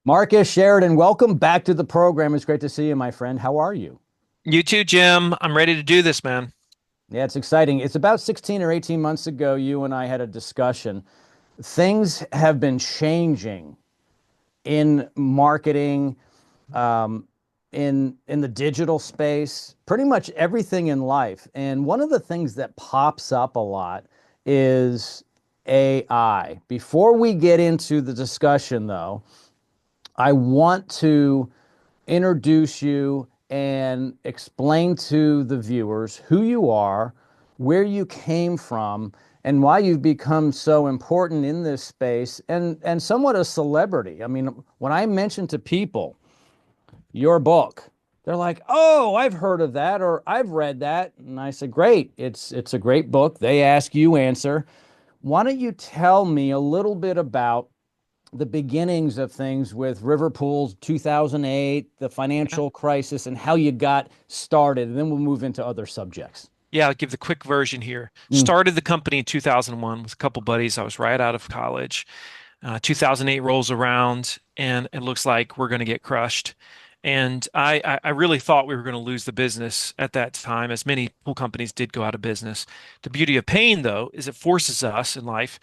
Marcus Sheridan, welcome back to the program. It's great to see you, my friend. How are you? You too, Jim. I'm ready to do this, man. Yeah, it's exciting. It's about 16 or 18 months ago, you and I had a discussion. Things have been changing in marketing, um, in the digital space, pretty much everything in life. And one of the things that pops up a lot is AI. Before we get into the discussion, though, I want to introduce you and explain to the viewers who you are, where you came from, and why you've become so important in this space and somewhat a celebrity. I mean, when I mention to people your book, they're like, "Oh, I've heard of that or I've read that." And I said, "Great. It's a great book. They ask, you answer. Why don't you tell me a little bit about the beginnings of things with Liverpool's 2008, the Yeah. financial crisis, and how you got started. And then we'll move into other subjects." Yeah, I'll give the quick version here. Mm. Started the company in 2001 with a couple buddies. I was right out of college. 2008 rolls around and it looks like we're going to get crushed. And I really thought we were going to lose the business at that time, as many pool companies did go out of business. The beauty of pain, though, is it forces us in life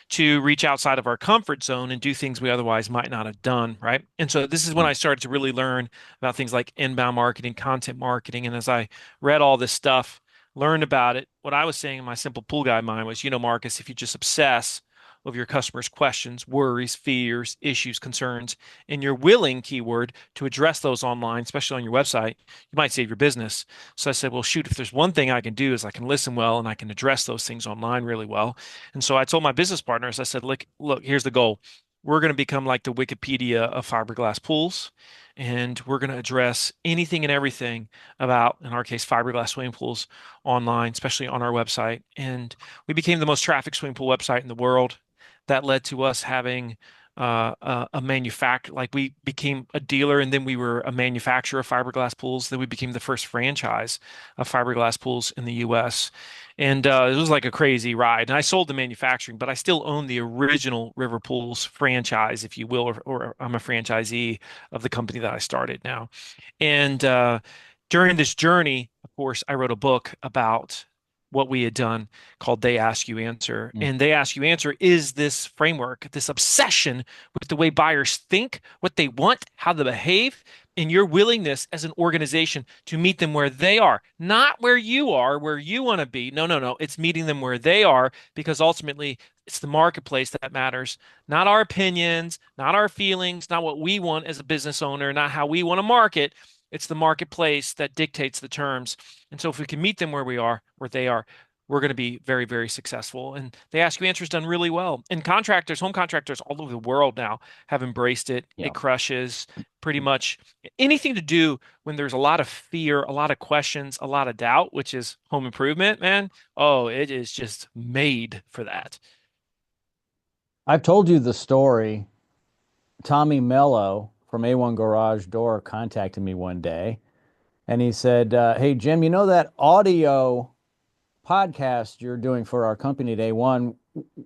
to reach outside of our comfort zone and do things we otherwise might not have done, right? And so this is when I started to really learn about things like inbound marketing, content marketing. And as I read all this stuff, learned about it, what I was saying in my simple pool guy mind was, Marcus, if you just obsess of your customers' questions, worries, fears, issues, concerns, and you're willing, keyword, to address those online, especially on your website, you might save your business. So I said, well, shoot, if there's one thing I can do is I can listen well and I can address those things online really well. And so I told my business partners, I said, look, here's the goal. We're going to become like the Wikipedia of fiberglass pools, and we're going to address anything and everything about, in our case, fiberglass swimming pools online, especially on our website. And we became the most trafficked swimming pool website in the world. That led to us having a manufacturer, like we became a dealer and then we were a manufacturer of fiberglass pools. Then we became the first franchise of fiberglass pools in the US. And it was like a crazy ride. And I sold the manufacturing, but I still own the original River Pools franchise, if you will, or I'm a franchisee of the company that I started now. And during this journey, of course, I wrote a book about what we had done called They Ask You Answer. Mm. And They Ask You Answer is this framework, this obsession with the way buyers think, what they want, how they behave, and your willingness as an organization to meet them where they are, not where you are, where you want to be. No, no, no. It's meeting them where they are because ultimately it's the marketplace that matters, not our opinions, not our feelings, not what we want as a business owner, not how we want to market. It's the marketplace that dictates the terms. And so if we can meet them where we are, where they are, we're going to be very, very successful. And They Ask You Answers done really well. And contractors, home contractors all over the world now have embraced it. Yeah. It crushes pretty much anything to do when there's a lot of fear, a lot of questions, a lot of doubt, which is home improvement, man. Oh, it is just made for that. I've told you the story. Tommy Mello from A1 Garage Door contacted me one day and he said, "Hey, Jim, you know that audio podcast you're doing for our company day one,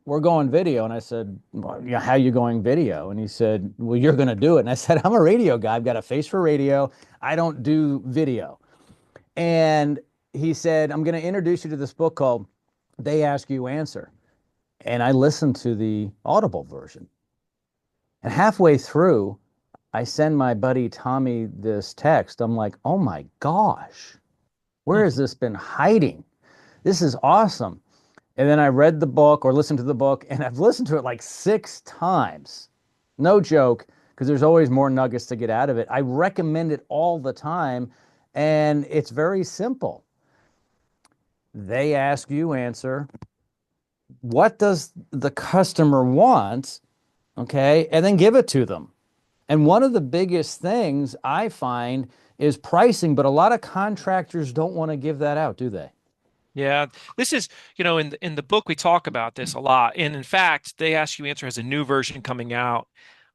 we're going video." And I said, "Well, yeah, how you going video?" And he said, "Well, you're going to do it." And I said, "I'm a radio guy. I've got a face for radio. I don't do video." And he said, "I'm going to introduce you to this book called They Ask You Answer." And I listened to the Audible version. And halfway through, I send my buddy Tommy this text. I'm like, "Oh my gosh, where has Mhm. this been hiding? This is awesome." And then I read the book or listened to the book, and I've listened to it like 6 times. No joke, because there's always more nuggets to get out of it. I recommend it all the time, and it's very simple. They ask, you answer. What does the customer want? Okay, and then give it to them. And one of the biggest things I find is pricing, but a lot of contractors don't want to give that out, do they? Yeah, this is, in the book we talk about this a lot. And in fact, They Ask You Answer has a new version coming out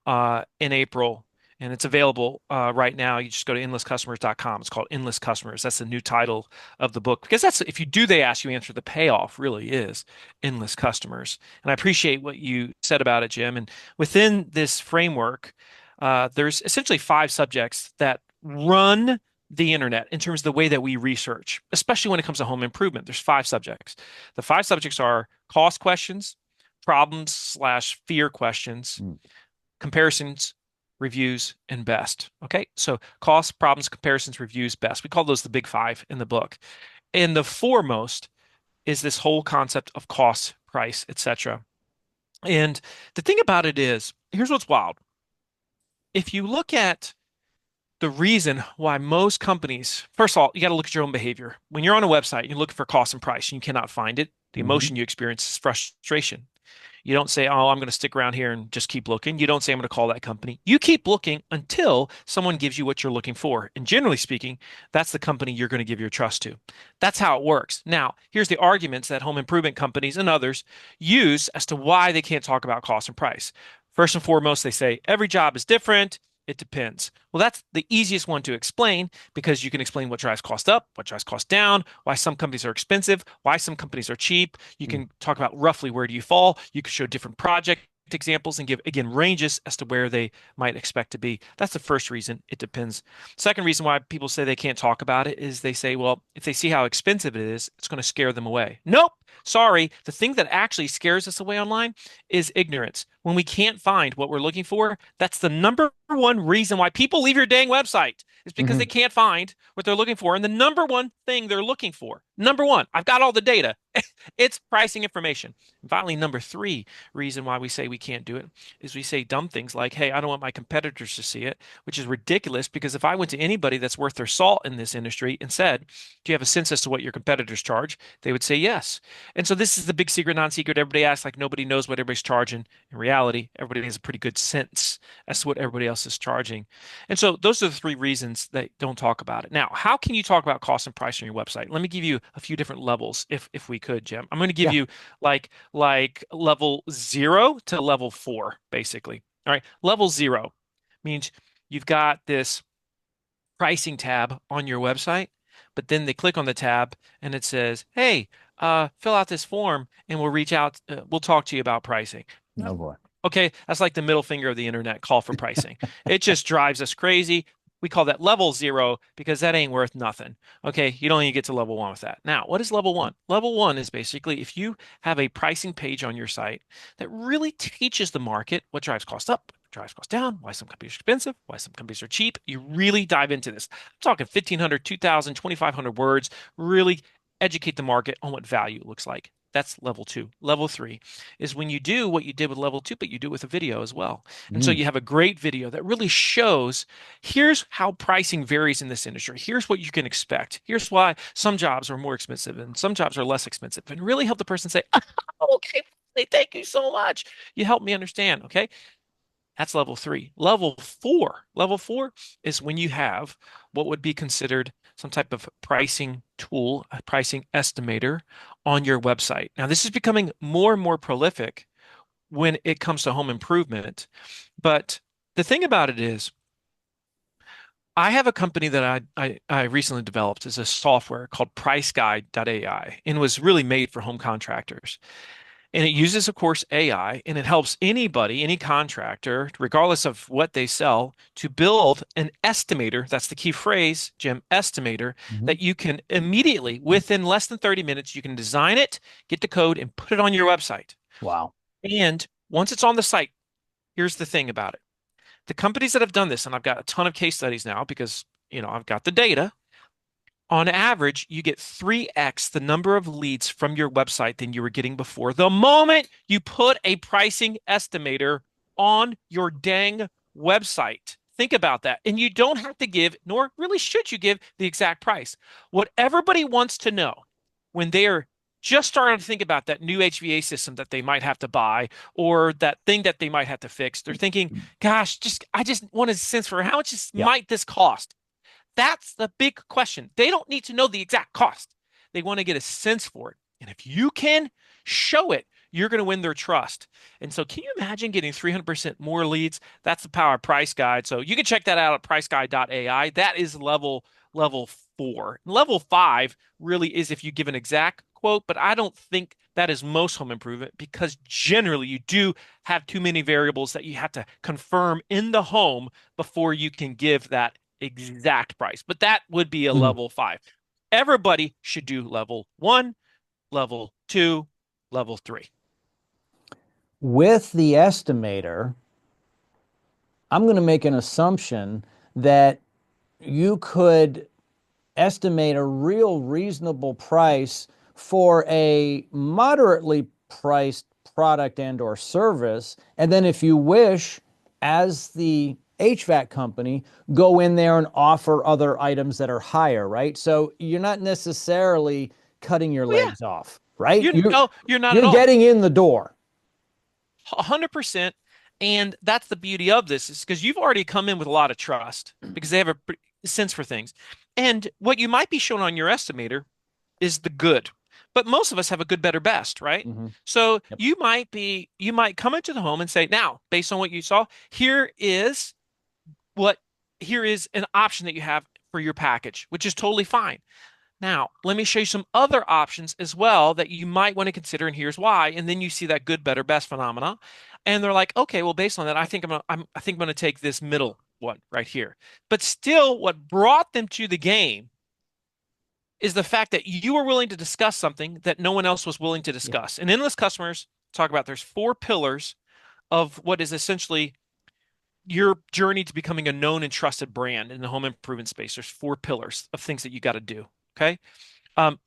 in April, and it's available right now. You just go to endlesscustomers.com. It's called Endless Customers. That's the new title of the book because that's if you do They Ask You Answer, the payoff really is endless customers. And I appreciate what you said about it, Jim. And within this framework, there's essentially five subjects that run the internet in terms of the way that we research, especially when it comes to home improvement. There's five subjects. The five subjects are cost questions, problems slash fear questions, Mm. comparisons, reviews, and best. Okay, so cost, problems, comparisons, reviews, best. We call those the big five in the book. And the foremost is this whole concept of cost, price, etc. And the thing about it is, here's what's wild. If you look at the reason why most companies, first of all, you got to look at your own behavior. When you're on a website, you're looking for cost and price, and you cannot find it. The Hmm. emotion you experience is frustration. You don't say, "Oh, I'm going to stick around here and just keep looking." You don't say, "I'm going to call that company." You keep looking until someone gives you what you're looking for. And generally speaking, that's the company you're going to give your trust to. That's how it works. Now, here's the arguments that home improvement companies and others use as to why they can't talk about cost and price. First and foremost, they say every job is different. It depends. Well, that's the easiest one to explain because you can explain what drives cost up, what drives cost down, why some companies are expensive, why some companies are cheap. You can talk about roughly where do you fall. You can show different project examples and give, again, ranges as to where they might expect to be. That's the first reason. It depends. Second reason why people say they can't talk about it is they say, well, if they see how expensive it is, it's going to scare them away. Nope. Sorry. The thing that actually scares us away online is ignorance. When we can't find what we're looking for, that's the number one reason why people leave your dang website is because Hmm. they can't find what they're looking for. And the number one thing they're looking for, number one, I've got all the data. It's pricing information. And finally, number three reason why we say we can't do it is we say dumb things like, hey, I don't want my competitors to see it, which is ridiculous because if I went to anybody that's worth their salt in this industry and said, do you have a sense as to what your competitors charge? They would say yes. And so this is the big secret, non-secret. Everybody acts like nobody knows what everybody's charging. In reality, everybody has a pretty good sense as to what everybody else is charging. And so those are the three reasons they don't talk about it. Now, how can you talk about cost and price on your website? Let me give you a few different levels if we could, Jim. I'm going to give Yeah. you like level 0 to level 4, basically. All right. Level 0 means you've got this pricing tab on your website, but then they click on the tab and it says, hey, fill out this form and we'll reach out, we'll talk to you about pricing. Oh boy. Okay, that's like the middle finger of the internet, call for pricing. It just drives us crazy. We call that level 0 because that ain't worth nothing. Okay, you don't even get to level 1 with that. Now, what is level 1? Level 1 is basically if you have a pricing page on your site that really teaches the market what drives cost up, what drives cost down, why some companies are expensive, why some companies are cheap. You really dive into this. I'm talking 1,500, 2,000, 2,500 words, really educate the market on what value looks like. That's level 2. Level 3 is when you do what you did with level 2, but you do it with a video as well. And so Mm. you have a great video that really shows here's how pricing varies in this industry. Here's what you can expect. Here's why some jobs are more expensive and some jobs are less expensive. And really help the person say, oh, okay, thank you so much. You helped me understand. Okay. That's level 3. Level 4 is when you have what would be considered some type of pricing tool, a pricing estimator on your website. Now, this is becoming more and more prolific when it comes to home improvement. But the thing about it is, I have a company that I recently developed as a software called PriceGuide.ai and was really made for home contractors. And it uses, of course, AI, and it helps anybody, any contractor, regardless of what they sell, to build an estimator. That's the key phrase, Jim, estimator, Hmm. that you can immediately, within less than 30 minutes, you can design it, get the code, and put it on your website. Wow. And once it's on the site, here's the thing about it. The companies that have done this, and I've got a ton of case studies now because, I've got the data. On average, you get 3x the number of leads from your website than you were getting before. The moment you put a pricing estimator on your dang website. Think about that. And you don't have to give, nor really should you give, the exact price. What everybody wants to know when they are just starting to think about that new HVA system that they might have to buy or that thing that they might have to fix, they're thinking, gosh, I just want a sense for how much Yeah. might this cost? That's the big question. They don't need to know the exact cost. They want to get a sense for it. And if you can show it, you're going to win their trust. And so, can you imagine getting 300% more leads? That's the power of Price Guide. So, you can check that out at priceguide.ai. That is level 4. Level 5 really is if you give an exact quote, but I don't think that is most home improvement because generally you do have too many variables that you have to confirm in the home before you can give that exact price. But that would be a Mhm. level five. Everybody should do level one, level two, level three. With the estimator, I'm going to make an assumption that you could estimate a real reasonable price for a moderately priced product and or service. And then if you wish, as the HVAC company, go in there and offer other items that are higher, right? So you're not necessarily cutting your Oh yeah, legs off, right? you're not at You're all. getting in the door. 100%. And that's the beauty of this is because you've already come in with a lot of trust because they have a sense for things. And what you might be shown on your estimator is the good. But most of us have a good, better, best, right? Mm-hmm. So Yep. you might come into the home and say, now, based on what you saw, what, here is an option that you have for your package, which is totally fine. Now, let me show you some other options as well that you might want to consider, and here's why. And then you see that good, better, best phenomena, and they're like, okay, well, based on that, I think I'm gonna take this middle one right here. But still, what brought them to the game is the fact that you were willing to discuss something that no one else was willing to Yeah. discuss. And endless customers talk about there's four pillars of what is essentially your journey to becoming a known and trusted brand in the home improvement space. There's four pillars of things that you got to do. Okay.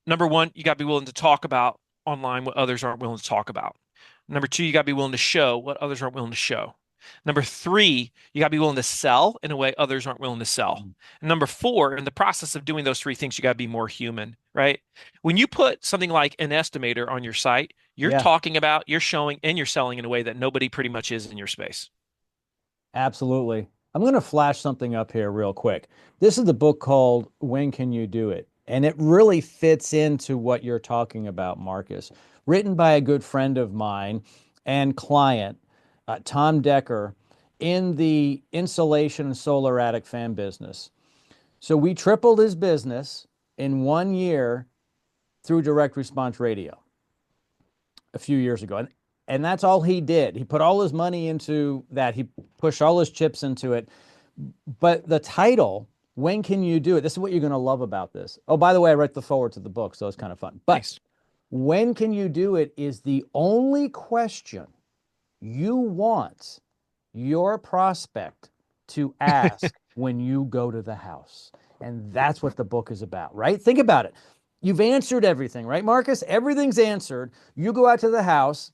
Number one, you got to be willing to talk about online what others aren't willing to talk about. Number two, you got to be willing to show what others aren't willing to show. Number three, you got to be willing to sell in a way others aren't willing to sell. Mhm. And number four, in the process of doing those three things, you got to be more human, right? When you put something like an estimator on your site, you're Yeah. talking about, you're showing, and you're selling in a way that nobody pretty much is in your space. Absolutely. I'm going to flash something up here real quick. This is the book called When Can You Do It? And it really fits into what you're talking about, Marcus. Written by a good friend of mine and client, Tom Decker, in the insulation and solar attic fan business. So we tripled his business in 1 year through direct response radio a few years ago. And that's all he did. He put all his money into that. He pushed all his chips into it. But the title, When Can You Do It? This is what you're going to love about this. Oh, by the way, I wrote the forward to the book, so it's kind of fun. But Nice. when can you do it is the only question you want your prospect to ask when you go to the house. And that's what the book is about, right? Think about it. You've answered everything, right, Marcus? Everything's answered. You go out to the house.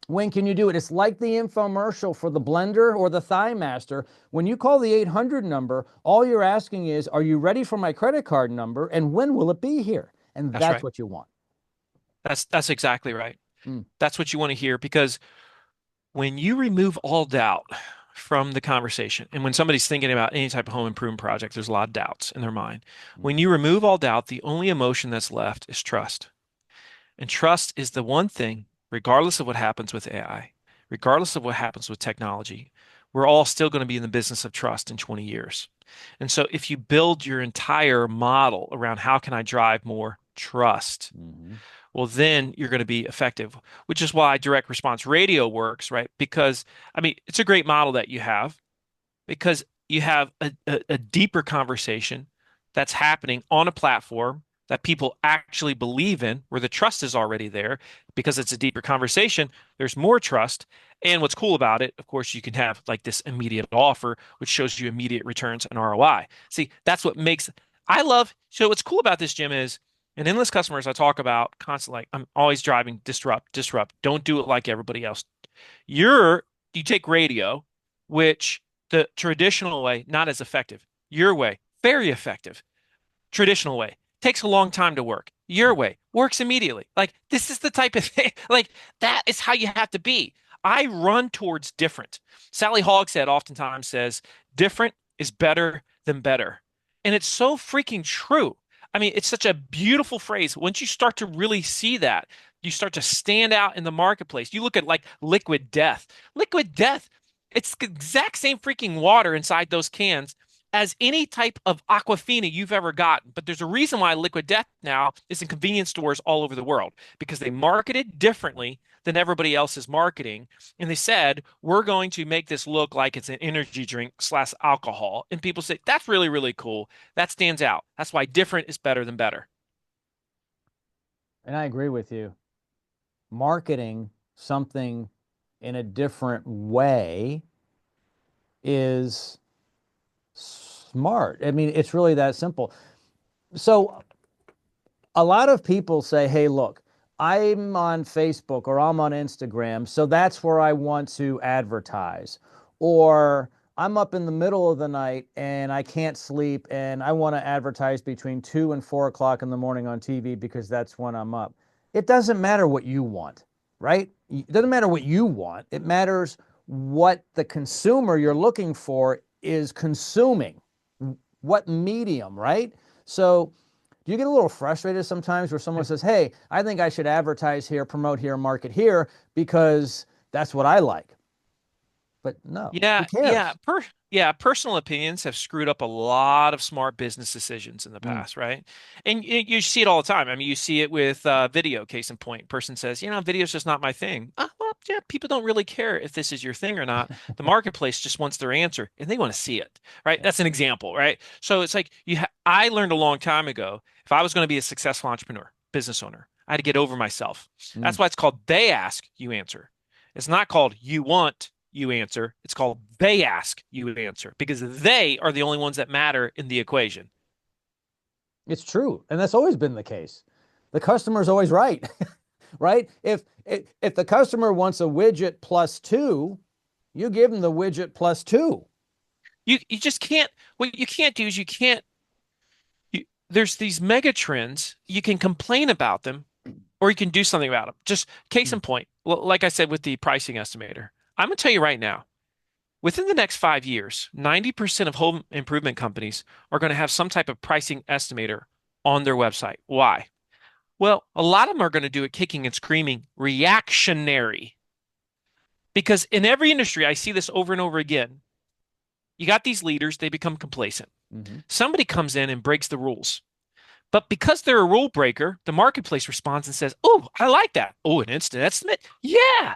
When can you do it? It's like the infomercial for the blender or the Thigh Master. When you call the 800 number, all you're asking is, are you ready for my credit card number? And when will it be here? And That's that's right. what you want. That's exactly right. Mm, That's what you want to hear because when you remove all doubt from the conversation, and when somebody's thinking about any type of home improvement project, there's a lot of doubts in their mind. mm, When you remove all doubt, the only emotion that's left is trust. And trust is the one thing, regardless of what happens with AI, regardless of what happens with technology, we're all still going to be in the business of trust in 20 years. And so if you build your entire model around how can I drive more trust, mhm. well, then you're going to be effective, which is why direct response radio works, right? Because, I mean, it's a great model that you have because you have a deeper conversation that's happening on a platform that people actually believe in, where the trust is already there. Because it's a deeper conversation, there's more trust. And what's cool about it, of course, you can have like this immediate offer, which shows you immediate returns and ROI. See, that's what makes I love. So what's cool about this, Jim, is in endless customers, I talk about constantly, like, I'm always driving, disrupt, disrupt. Don't do it like everybody else. You're, you take radio, which the traditional way, not as effective. Your way, very effective. Traditional way, takes a long time to work. Your way, works immediately. Like, this is the type of thing, like, that is how you have to be. I run towards different. Sally Hogshead oftentimes says, different is better than better. And it's so freaking true. I mean, it's such a beautiful phrase. Once you start to really see that, you start to stand out in the marketplace. You look at like liquid death. Liquid death, it's the exact same freaking water inside those cans, as any type of Aquafina you've ever gotten. But there's a reason why Liquid Death now is in convenience stores all over the world because they marketed differently than everybody else is marketing. And they said, we're going to make this look like it's an energy drink slash alcohol. And people say, that's really, really cool. That stands out. That's why different is better than better. And I agree with you. Marketing something in a different way is smart. I mean, it's really that simple. So a lot of people say, hey, look, I'm on Facebook or I'm on Instagram, so that's where I want to advertise. Or I'm up in the middle of the night and I can't sleep and I want to advertise between 2 and 4 o'clock in the morning on TV because that's when I'm up. It doesn't matter what you want, right? It doesn't matter what you want. It matters what the consumer you're looking for is consuming, what medium, right? So, do you get a little frustrated sometimes where someone says, hey, I think I should advertise here, promote here, market here because that's what I like? But no, who Yeah, cares? personal opinions have screwed up a lot of smart business decisions in the Mm, past, right? And you see it all the time. I mean, you see it with video, case in point. Person says, video's just not my thing. Well, yeah, people don't really care if this is your thing or not. The marketplace just wants their answer, and they want to see it, right? yeah. That's an example, right? So it's like I learned a long time ago, if I was going to be a successful entrepreneur, business owner, I had to get over myself. Mm. That's why it's called they ask, you answer. It's not called you want, you answer. It's called they ask, you answer, because they are the only ones that matter in the equation. It's true. And that's always been the case. The customer's always right, right? If the customer wants a widget plus two, you give them the widget plus two. You just can't, what you can't do is there's these mega trends. You can complain about them or you can do something about them. Just case Mm. in point, like I said with the pricing estimator, I'm going to tell you right now, within the next 5 years, 90% of home improvement companies are going to have some type of pricing estimator on their website. Why? Well, a lot of them are going to do it kicking and screaming, reactionary. Because in every industry, I see this over and over again. You got these leaders, they become complacent. Mm-hmm. Somebody comes in and breaks the rules. But because they're a rule breaker, the marketplace responds and says, oh, I like that. Oh, an instant estimate? Yeah.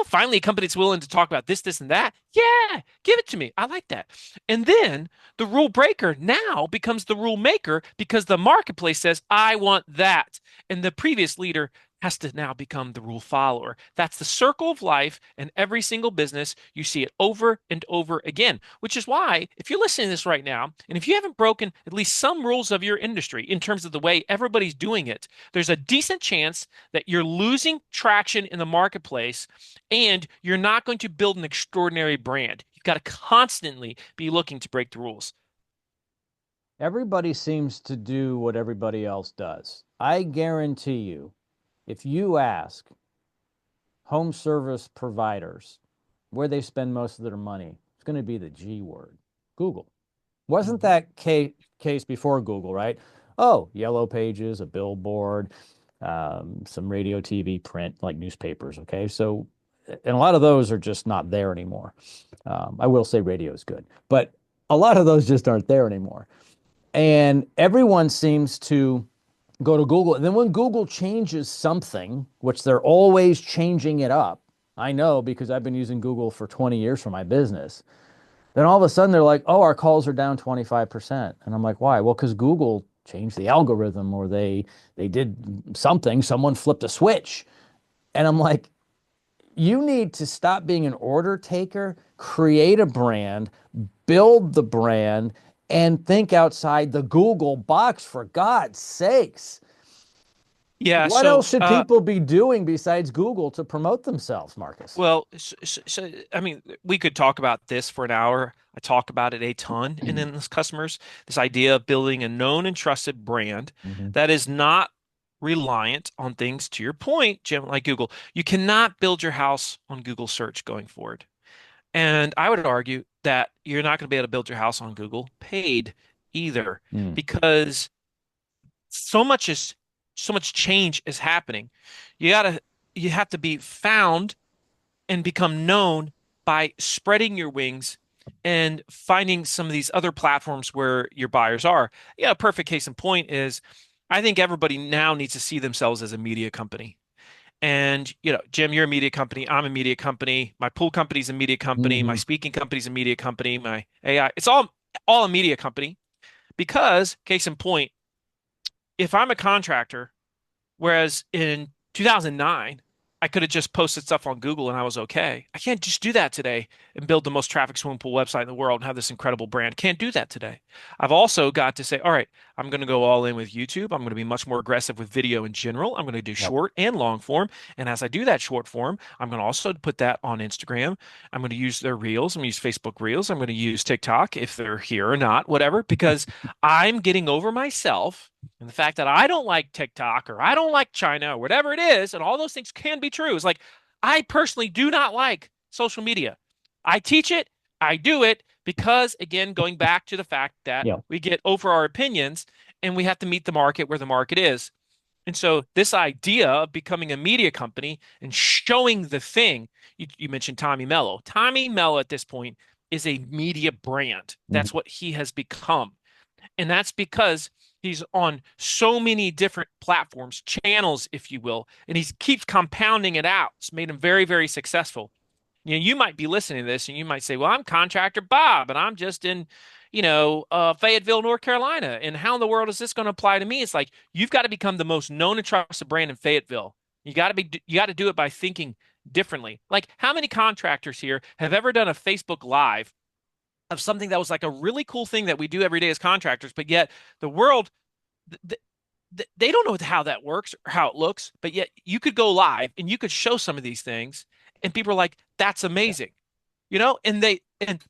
Finally, a company's willing to talk about this, this, and that. Yeah, give it to me. I like that. And then the rule breaker now becomes the rule maker because the marketplace says, I want that. And the previous leader has to now become the rule follower. That's the circle of life in every single business. You see it over and over again, which is why, if you're listening to this right now, and if you haven't broken at least some rules of your industry in terms of the way everybody's doing it, there's a decent chance that you're losing traction in the marketplace and you're not going to build an extraordinary brand. You've got to constantly be looking to break the rules. Everybody seems to do what everybody else does. I guarantee you, if you ask home service providers where they spend most of their money, it's going to be the G word, Google. Wasn't Mhm. that case before Google, right? Oh, yellow pages, a billboard, some radio, TV, print, like newspapers. Okay. So, and a lot of those are just not there anymore. I will say radio is good, but a lot of those just aren't there anymore. And everyone seems to go to Google. And then when Google changes something, which they're always changing it up, I know because I've been using Google for 20 years for my business. Then all of a sudden they're like, oh, our calls are down 25%. And I'm like, why? Well, because Google changed the algorithm or they did something, someone flipped a switch. And I'm like, you need to stop being an order taker, create a brand, build the brand, and think outside the Google box for God's sakes. Yeah, What so else should people be doing besides Google to promote themselves, Marcus? well, I mean, we could talk about this for an hour. I talk about it a ton in endless customers. This idea of building a known and trusted brand Mhm. that is not reliant on things, to your point, Jim, like Google. You cannot build your house on Google search going forward. And I would argue that you're not going to be able to build your house on Google paid either, Mm. because so much is so much change is happening. You gotta you have to be found and become known by spreading your wings and finding some of these other platforms where your buyers are. Yeah, a perfect case in point is I think everybody now needs to see themselves as a media company. And, Jim, you're a media company. I'm a media company. My pool company's a media company. My Hmm. speaking company's a media company. My AI, it's all a media company because, case in point, if I'm a contractor, whereas in 2009, I could have just posted stuff on Google and I was okay. I can't just do that today and build the most traffic swimming pool website in the world and have this incredible brand. Can't do that today. I've also got to say, all right, I'm going to go all in with YouTube. I'm going to be much more aggressive with video in general. I'm going to do Yep. short and long form. And as I do that short form, I'm going to also put that on Instagram. I'm going to use their reels. I'm going to use Facebook reels. I'm going to use TikTok if they're here or not, whatever, because I'm getting over myself. And the fact that I don't like TikTok or I don't like China or whatever it is, and all those things can be true, is like I personally do not like social media. I teach it, I do it because, again, going back to the fact that Yep. we get over our opinions and we have to meet the market where the market is. And so, this idea of becoming a media company and showing the thing, you mentioned Tommy Mello. Tommy Mello at this point is a media brand. Mhm. That's what he has become. And that's because he's on so many different platforms, channels, if you will, and he keeps compounding it out. It's made him very, very successful. You might be listening to this and you might say, well, I'm contractor Bob and I'm just in, Fayetteville, North Carolina. And how in the world is this going to apply to me? It's like, you've got to become the most known and trusted brand in Fayetteville. You got to do it by thinking differently. Like, how many contractors here have ever done a Facebook Live of something that was like a really cool thing that we do every day as contractors, but yet the world, th they don't know how that works or how it looks, but yet you could go live and you could show some of these things, and people are like, "That's Yeah. amazing,"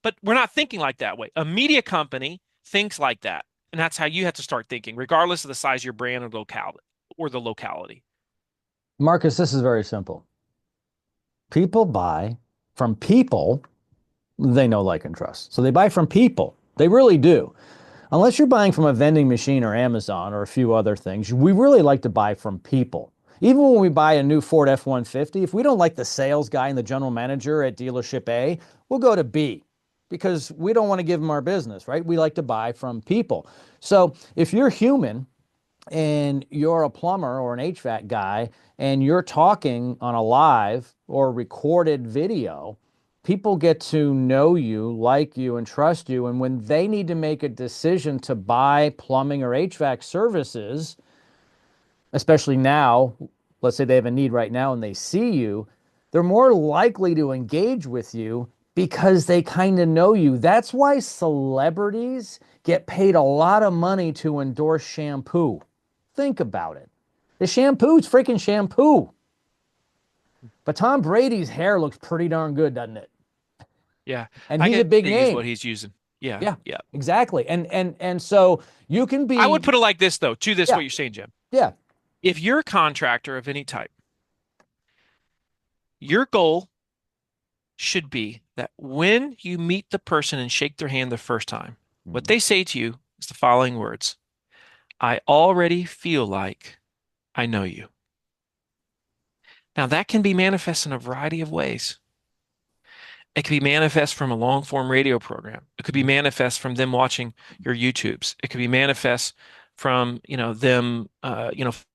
but we're not thinking like that way. A media company thinks like that, and that's how you have to start thinking, regardless of the size of your brand or the locality. Marcus, this is very simple. People buy from people they know, like, and trust. So they buy from people. They really do. Unless you're buying from a vending machine or Amazon or a few other things, we really like to buy from people. Even when we buy a new Ford F-150, if we don't like the sales guy and the general manager at dealership A, we'll go to B because we don't want to give them our business, right? We like to buy from people. So if you're human and you're a plumber or an HVAC guy and you're talking on a live or recorded video, people get to know you, like you, and trust you. And when they need to make a decision to buy plumbing or HVAC services, especially now, let's say they have a need right now and they see you, they're more likely to engage with you because they kind of know you. That's why celebrities get paid a lot of money to endorse shampoo. Think about it. The shampoo's freaking shampoo. But Tom Brady's hair looks pretty darn good, doesn't it? Yeah, And I he's a get big to use what name. he's using. Yeah, Yeah, yeah. exactly. And so you can I would be, put it like this, though, to this, yeah, what you're saying, Jim. yeah. If you're a contractor of any type, your goal should be that when you meet the person and shake their hand the first time, what Mhm. they say to you is the following words: I already feel like I know you. Now, that can be manifest in a variety of ways. It could be manifest from a long form radio program. It could be manifest from them watching your YouTubes. It could be manifest from, them,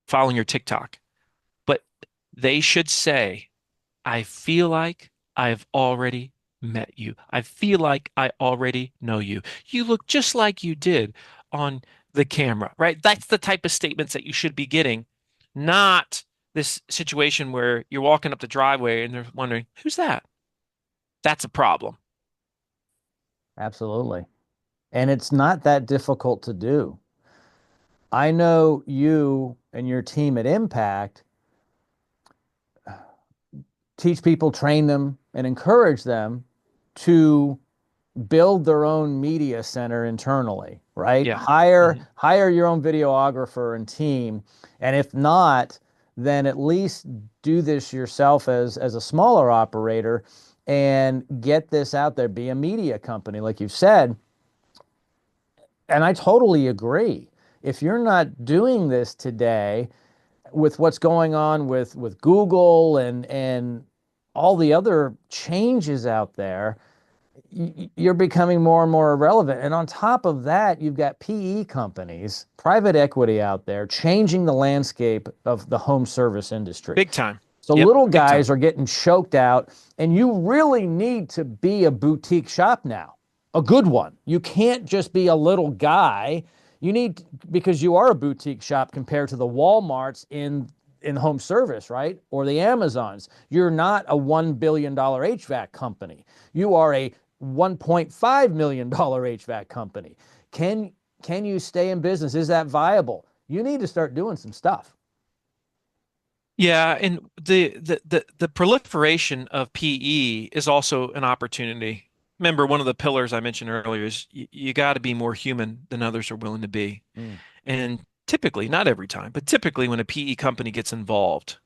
following your TikTok. But they should say, I feel like I've already met you. I feel like I already know you. You look just like you did on the camera, right? That's the type of statements that you should be getting, not this situation where you're walking up the driveway and they're wondering, who's that? That's a problem. Absolutely. And it's not that difficult to do. I know you and your team at Impact teach people, train them, and encourage them to build their own media center internally, right? Yeah. Hire Mhm. hire your own videographer and team, and if not, then at least do this yourself as a smaller operator and get this out there. Be a media company, like you've said, and I totally agree. If you're not doing this today, with what's going on with Google and all the other changes out there, you're becoming more and more irrelevant. And on top of that, you've got PE companies, private equity out there changing the landscape of the home service industry. Big time. So Yep, little big time. guys are getting choked out, and you really need to be a boutique shop now, a good one. You can't just be a little guy. You need, because you are a boutique shop compared to the Walmarts in home service, right? Or the Amazons. You're not a $1 billion HVAC company. You are a $1.5 million HVAC company. Can can you stay in business? Is that viable? You need to start doing some stuff. Yeah, and the proliferation of PE is also an opportunity. Remember, one of the pillars I mentioned earlier is you got to be more human than others are willing to be. Mm, And typically, not every time, but typically when a PE company gets involved,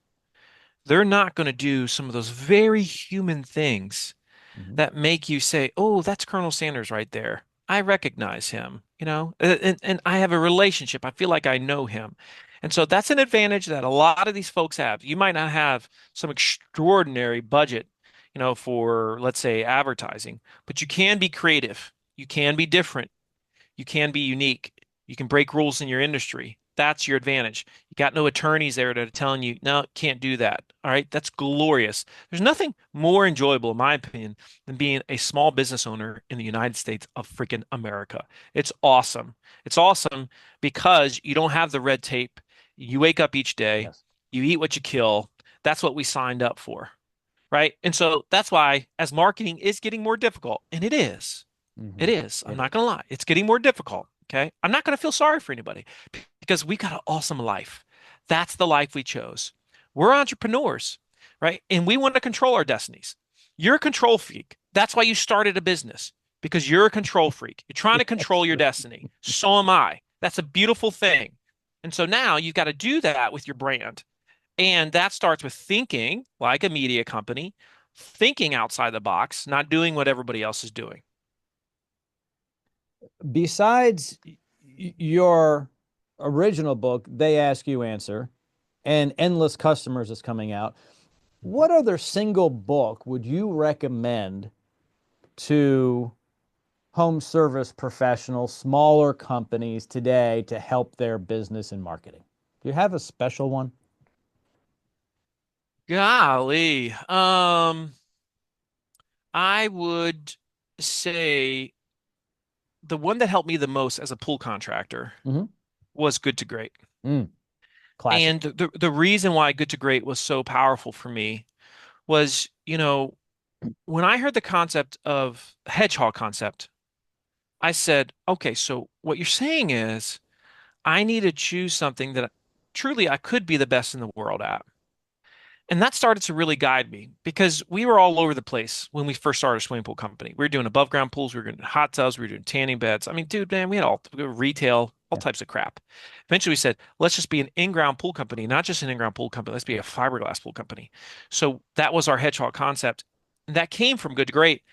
they're not going to do some of those very human things mhm. that make you say, "Oh, that's Colonel Sanders right there. I recognize him, you know, and I have a relationship. I feel like I know him." And so that's an advantage that a lot of these folks have. You might not have some extraordinary budget, you know, for, let's say, advertising, but you can be creative. You can be different. You can be unique. You can break rules in your industry. That's your advantage. You got no attorneys there that are telling you, no, can't do that. All right. That's glorious. There's nothing more enjoyable, in my opinion, than being a small business owner in the United States of freaking America. It's awesome. It's awesome because you don't have the red tape. You wake up each day, Yes. you eat what you kill. That's what we signed up for. Right. And so that's why, as marketing is getting more difficult, and it is. It Hmm. is. I'm It not is. gonna lie. It's getting more difficult. Okay. I'm not gonna feel sorry for anybody because we got an awesome life. That's the life we chose. We're entrepreneurs, right? And we want to control our destinies. You're a control freak. That's why you started a business because you're a control freak. You're trying to control Yes. your destiny. So am I. That's a beautiful thing. And so now you've got to do that with your brand. And that starts with thinking like a media company, thinking outside the box, not doing what everybody else is doing. Besides your original book, They Ask You Answer, and Endless Customers is coming out, what other single book would you recommend to home service professionals, smaller companies today to help their business and marketing? Do you have a special one? Golly. I would say the one that helped me the most as a pool contractor Hmm. was Good to Great. Mm, classic. And the reason why Good to Great was so powerful for me was, you know, when I heard the concept of hedgehog concept, I said, okay, so what you're saying is I need to choose something that truly I could be the best in the world at. And that started to really guide me because we were all over the place when we first started a swimming pool company. We were doing above ground pools, we were doing hot tubs, we were doing tanning beds. I mean, dude, man, we were retail, all Yeah. types of crap. Eventually, we said, let's just be an in-ground pool company, not just an in-ground pool company. Let's be a fiberglass pool company. So that was our hedgehog concept. And that came from Good to Great.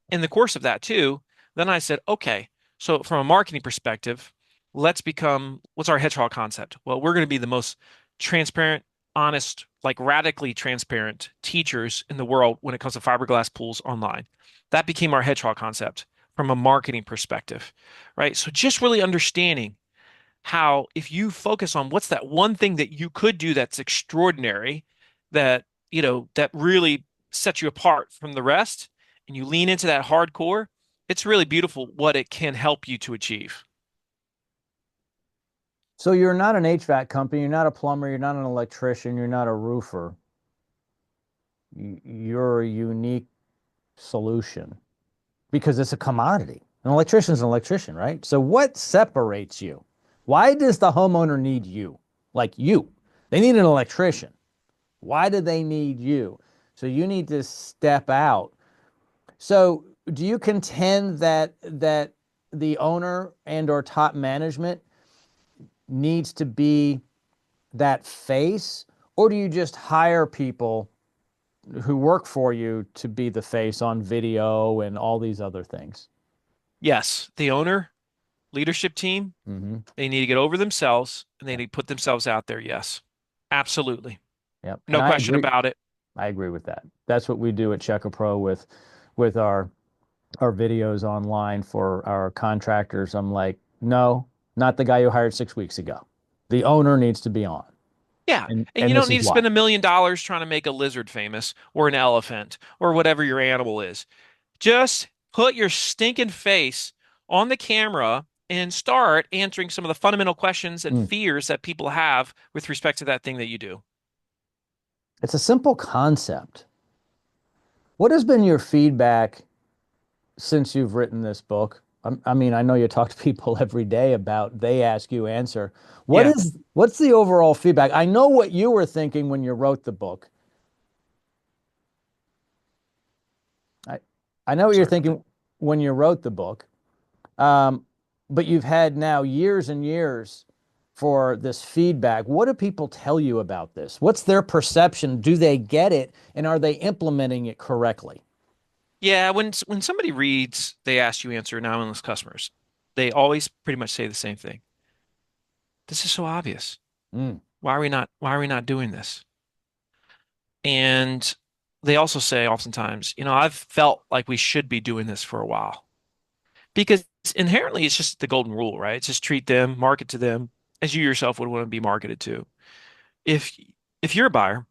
In the course of that too, then I said, okay, so from a marketing perspective, what's our hedgehog concept? Well, we're going to be the most transparent, honest, like radically transparent teachers in the world when it comes to fiberglass pools online. That became our hedgehog concept from a marketing perspective, right? So just really understanding how if you focus on what's that one thing that you could do that's extraordinary, that, you know, that really sets you apart from the rest, and you lean into that hardcore, it's really beautiful what it can help you to achieve. So you're not an HVAC company, you're not a plumber, you're not an electrician, you're not a roofer. You're a unique solution because it's a commodity. An electrician's an electrician, right? So what separates you? Why does the homeowner need you? Like you. They need an electrician. Why do they need you? So you need to step out. So do you contend that the owner and or top management needs to be that face, or do you just hire people who work for you to be the face on video and all these other things? Yes, the owner, leadership team, Mm-hmm. they need to get over themselves and they Yeah. need to put themselves out there. Yes, absolutely. Yep. And No question about it. I agree with that. That's what we do at Checker Pro with our our videos online for our contractors. I'm like, no, not the guy who hired 6 weeks ago. The owner needs to be on. Yeah. And And you don't this is need to why. spend $1 million trying to make a lizard famous or an elephant or whatever your animal is. Just put your stinking face on the camera and start answering some of the fundamental questions and Mm. fears that people have with respect to that thing that you do. It's a simple concept. What has been your feedback since you've written this book? I mean, I know you talk to people every day about they ask you answer. Yeah, What's the overall feedback? I know what you were thinking when you wrote the book. I I know what you're sorry about that. thinking when you wrote the book. Um, but you've had now years and years for this feedback. What do people tell you about this? What's their perception? Do they get it? And are they implementing it correctly? Yeah, when somebody reads, they ask you answer anonymous customers. They always pretty much say the same thing. This is so obvious. Mm, Why are we not doing this? And they also say oftentimes, I've felt like we should be doing this for a while. Because inherently it's just the golden rule, right? It's just treat them, market to them as you yourself would want to be marketed to. If if you're a buyer,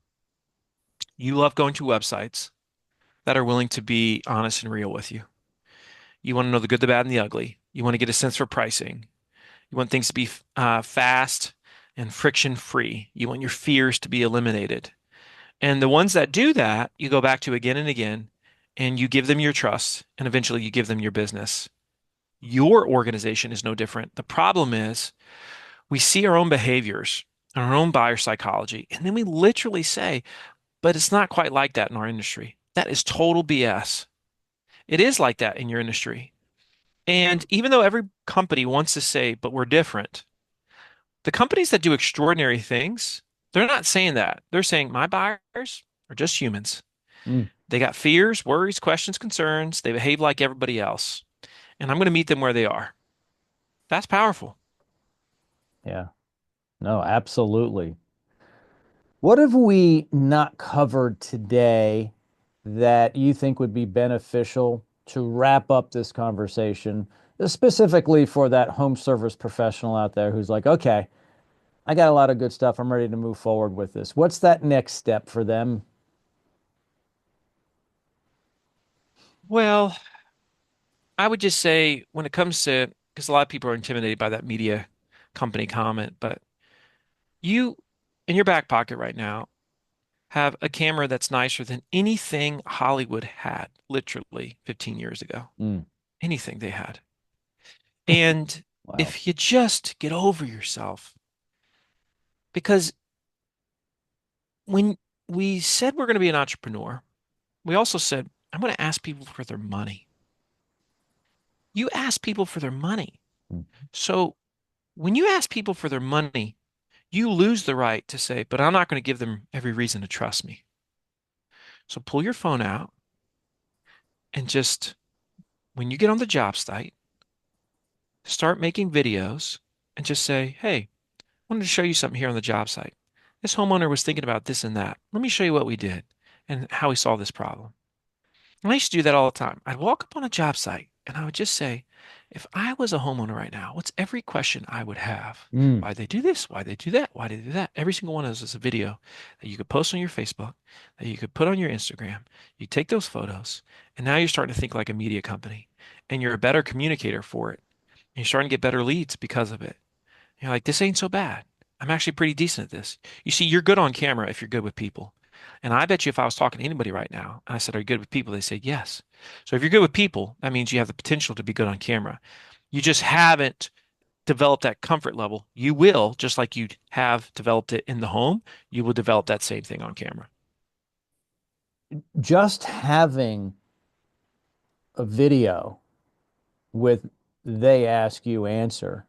you love going to websites that are willing to be honest and real with you. You want to know the good, the bad, and the ugly. You want to get a sense for pricing. You want things to be fast and friction free. You want your fears to be eliminated. And the ones that do that, you go back to again and again, and you give them your trust, and eventually you give them your business. Your organization is no different. The problem is we see our own behaviors, our own buyer psychology, and then we literally say, but it's not quite like that in our industry. That is total BS. It is like that in your industry. And even though every company wants to say, but we're different, the companies that do extraordinary things, they're not saying that. They're saying, my buyers are just humans. mm, They got fears, worries, questions, concerns. They behave like everybody else. And I'm going to meet them where they are. That's powerful. yeah, no, absolutely. What have we not covered today that you think would be beneficial to wrap up this conversation, specifically for that home service professional out there who's like, okay, I got a lot of good stuff. I'm ready to move forward with this. What's that next step for them? Well, I would just say when it comes to, because a lot of people are intimidated by that media company comment, but you, in your back pocket right now, have a camera that's nicer than anything Hollywood had, literally 15 years ago. Mm, Anything they had. And wow. if you just get over yourself, because when we said we're going to be an entrepreneur, we also said, I'm going to ask people for their money. You ask people for their money. Mm. So when you ask people for their money, you lose the right to say, but I'm not going to give them every reason to trust me. So pull your phone out and just, when you get on the job site, start making videos and just say, hey, I wanted to show you something here on the job site. This homeowner was thinking about this and that. Let me show you what we did and how we solved this problem. And I used to do that all the time. I'd walk up on a job site and I would just say, if I was a homeowner right now, what's every question I would have? Mm. Why they do this? Why they do that? Why they do that? Every single one of those is a video that you could post on your Facebook, that you could put on your Instagram. You take those photos, and now you're starting to think like a media company, and you're a better communicator for it. And you're starting to get better leads because of it. You're like, this ain't so bad. I'm actually pretty decent at this. You see, you're good on camera if you're good with people. And I bet you if I was talking to anybody right now and I said, are you good with people? They say yes. So if you're good with people, that means you have the potential to be good on camera. You just haven't developed that comfort level. You will, just like you have developed it in the home, you will develop that same thing on camera. Just having a video with they ask you answer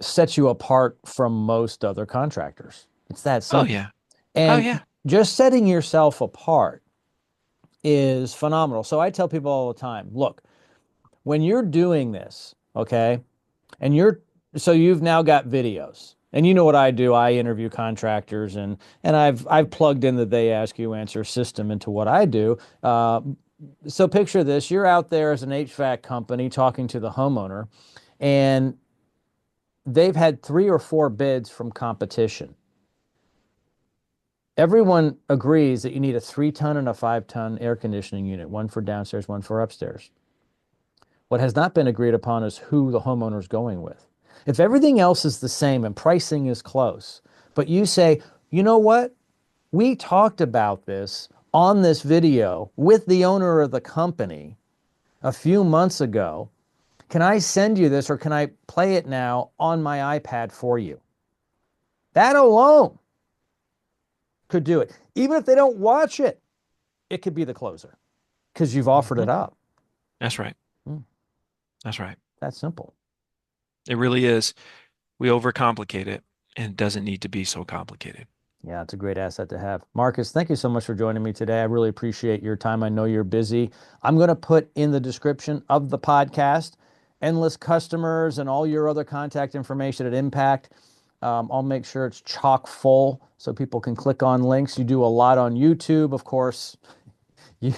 sets you apart from most other contractors. It's that Oh, simple. yeah. Oh, And yeah. just setting yourself apart is phenomenal. So I tell people all the time, look, when you're doing this, okay, and so you've now got videos. And you know what I do? I interview contractors and I've plugged in the they ask you answer system into what I do. So picture this, you're out there as an HVAC company talking to the homeowner, and they've had 3 or 4 bids from competition. Everyone agrees that you need a 3-ton and a 5-ton air conditioning unit, one for downstairs, one for upstairs. What has not been agreed upon is who the homeowner is going with. If everything else is the same and pricing is close, but you say, you know what? We talked about this on this video with the owner of the company a few months ago. Can I send you this or can I play it now on my iPad for you? That alone could do it. Even if they don't watch it, it could be the closer because you've offered Mhm. it up. That's right. Mm, That's right. that's simple. It really is. We overcomplicate it, and it doesn't need to be so complicated. Yeah, it's a great asset to have. Marcus, thank you so much for joining me today. I really appreciate your time. I know you're busy. I'm going to put in the description of the podcast endless customers and all your other contact information at Impact. I'll make sure it's chock full so people can click on links. You do a lot on YouTube, of course. you,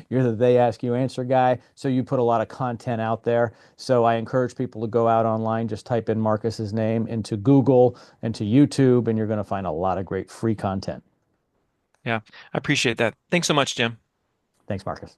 you're the they ask you answer guy, so you put a lot of content out there. So I encourage people to go out online, just type in Marcus's name into Google and to YouTube, and you're going to find a lot of great free content. Yeah, I appreciate that. Thanks so much, Jim. Thanks, Marcus.